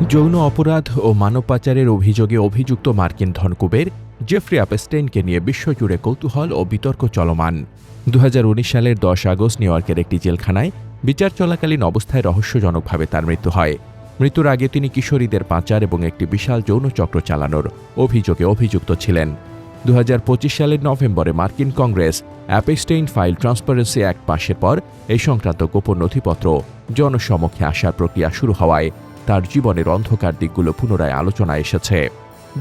যৌন অপরাধ ও মানব পাচারের অভিযোগে অভিযুক্ত মার্কিন ধনকুবের জেফ্রি অ্যাপস্টেইনকে নিয়ে বিশ্বজুড়ে কৌতূহল ও বিতর্ক চলমান। ২০১৯ সালের ১০ আগস্ট নিউ ইয়র্কের একটি জেলখানায় বিচার চলাকালীন অবস্থায় রহস্যজনকভাবে তার মৃত্যু হয়। মৃত্যুর আগে তিনি কিশোরীদের পাচার এবং একটি বিশাল যৌন চক্র চালানোর অভিযোগে অভিযুক্ত ছিলেন। ২০২৫ সালের নভেম্বরে মার্কিন Congress Epstein file transparency act পাশের পর এই সংক্রান্ত গোপন নথিপত্র জনসমক্ষে আসার প্রক্রিয়া শুরু হওয়ায় তার জীবনের অন্ধকার দিকগুলো পুনরায় আলোচনায় এসেছে।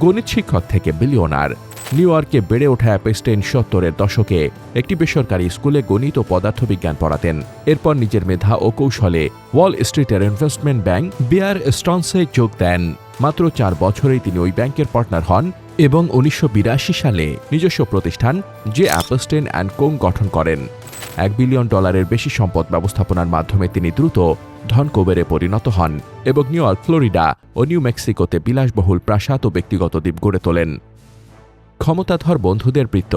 গণিত শিক্ষক থেকে বিলিয়নার, নিউ ইয়র্কে বেড়ে ওঠা অ্যাপস্টেইন ৭০-এর দশকে একটি বেসরকারি স্কুলে গণিত ও পদার্থবিজ্ঞান পড়াতেন। এরপর নিজের মেধা ও কৌশলে ওয়াল স্ট্রিটের ইনভেস্টমেন্ট ব্যাংক বেয়ার স্ট্রন্সে যোগ দেন। মাত্র ৪ বছরেই তিনি ওই ব্যাংকের পার্টনার হন এবং ১৯৮২ সালে নিজস্ব প্রতিষ্ঠান জে অ্যাপস্টেইন অ্যান্ড কোং গঠন করেন। $১ বিলিয়ন বেশি সম্পদ ব্যবস্থাপনার মাধ্যমে তিনি দ্রুত ধনকুবেরে পরিণত হন এবং নিউ ইয়র্ক, ফ্লোরিডা ও নিউ মেক্সিকোতে বিলাসবহুল প্রাসাদ ও ব্যক্তিগত দ্বীপ গড়ে তোলেন। ক্ষমতাধর বন্ধুদের বৃত্ত।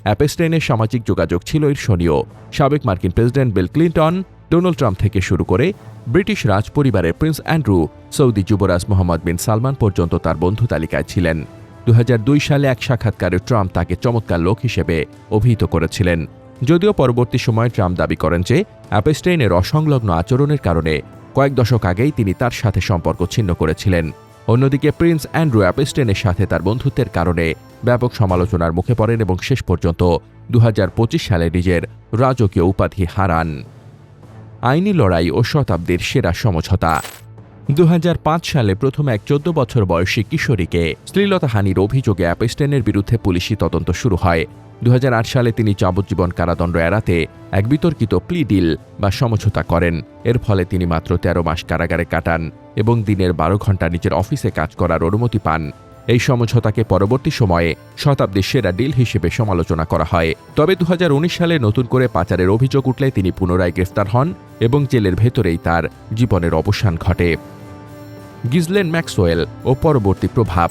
অ্যাপস্টেইনের সামাজিক যোগাযোগ ছিল ঈর্ষণীয়। সাবেক মার্কিন president Bill Clinton, Donald Trump থেকে শুরু করে ব্রিটিশ রাজ পরিবারের প্রিন্স অ্যান্ড্রু, সৌদি যুবরাজ মোহাম্মদ বিন সালমান পর্যন্ত তার বন্ধু তালিকায় ছিলেন। ২০০২ সালে এক সাক্ষাৎকারে ট্রাম্প তাকে চমৎকার লোক হিসেবে অভিহিত করেছিলেন। যদিও পরবর্তী সময়ে ট্রাম্প দাবি করেন যে অ্যাপস্টেইনের অসংলগ্ন আচরণের কারণে কয়েক দশক আগেই তিনি তার সাথে সম্পর্ক ছিন্ন করেছিলেন। অন্যদিকে প্রিন্স অ্যান্ড্রু অ্যাপস্টেইনের সাথে তার বন্ধুত্বের কারণে ব্যাপক সমালোচনার মুখে পড়েন এবং শেষ পর্যন্ত ২০২৫ সালে নিজের রাজকীয় উপাধি হারান। আইনি লড়াই ও শতাব্দীর সেরা সমঝোতা। ২০০৫ সালে প্রথম এক ১৪ বছর বয়সী কিশোরীকে শ্লীলতাহানির অভিযোগে অ্যাপস্টেইনের বিরুদ্ধে পুলিশি তদন্ত শুরু হয়। ২০০৮ সালে তিনি যাবজ্জীবন কারাদণ্ড এড়াতে এক বিতর্কিত প্লি ডিল বা সমঝোতা করেন। এর ফলে তিনি মাত্র ১৩ মাস কারাগারে কাটান এবং দিনের ১২ ঘণ্টা নিজের অফিসে কাজ করার অনুমতি পান। এই সমঝোতাকে পরবর্তী সময়ে শতাব্দীর সেরা ডিল হিসেবে সমালোচনা করা হয়। তবে ২০১৯ সালে নতুন করে পাচারের অভিযোগ উঠলে তিনি পুনরায় গ্রেফতার হন এবং জেলের ভেতরেই তার জীবনের অবসান ঘটে। গিজলেন ম্যাক্সওয়েল ও পরবর্তী প্রভাব।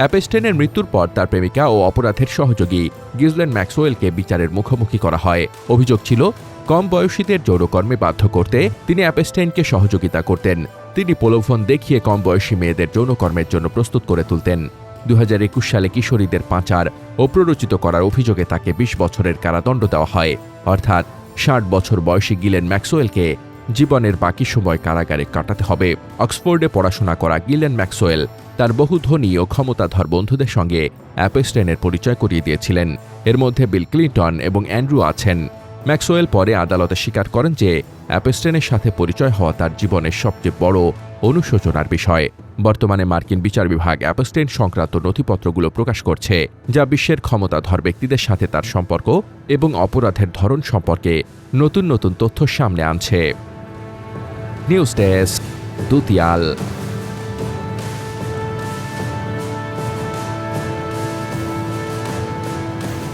অ্যাপস্টেইনের মৃত্যুর পর তার প্রেমিকা ও অপরাধের সহযোগী গিজলেন ম্যাক্সওয়েলকে বিচারের মুখোমুখি করা হয়। অভিযোগ ছিল কম বয়সীদের যৌনকর্মে বাধ্য করতে তিনি অ্যাপস্টেইনকে সহযোগিতা করতেন। তিনি প্রলোভন দেখিয়ে কম বয়সী মেয়েদের যৌনকর্মের জন্য প্রস্তুত করে তুলতেন। ২০২১ সালে কিশোরীদের পাচার ও প্ররোচিত করার অভিযোগে তাকে ২০ বছরের কারাদণ্ড দেওয়া হয়। অর্থাৎ ৬০ বছর বয়সী গিলেন ম্যাক্সওয়েলকে জীবনের বাকি সময় কারাগারে কাটাতে হবে। অক্সফোর্ডে পড়াশোনা করা গিলেন ম্যাক্সওয়েল তার বহু ধনী ও ক্ষমতাধর বন্ধুদের সঙ্গে অ্যাপস্টেইনের পরিচয় করিয়ে দিয়েছিলেন। এর মধ্যে বিল ক্লিন্টন এবং অ্যান্ড্রু আছেন। ম্যাক্সওয়েল পরে আদালতে স্বীকার করেন যে অ্যাপস্টেইনের সাথে পরিচয় হওয়া তার জীবনের সবচেয়ে বড় অনুশোচনার বিষয়। বর্তমানে মার্কিন বিচার বিভাগ অ্যাপস্টেইন সংক্রান্ত নথিপত্রগুলো প্রকাশ করছে, যা বিশ্বের ক্ষমতাধর ব্যক্তিদের সাথে তার সম্পর্ক এবং অপরাধের ধরন সম্পর্কে নতুন নতুন তথ্য সামনে আনছে। News desk, দুতিয়াল।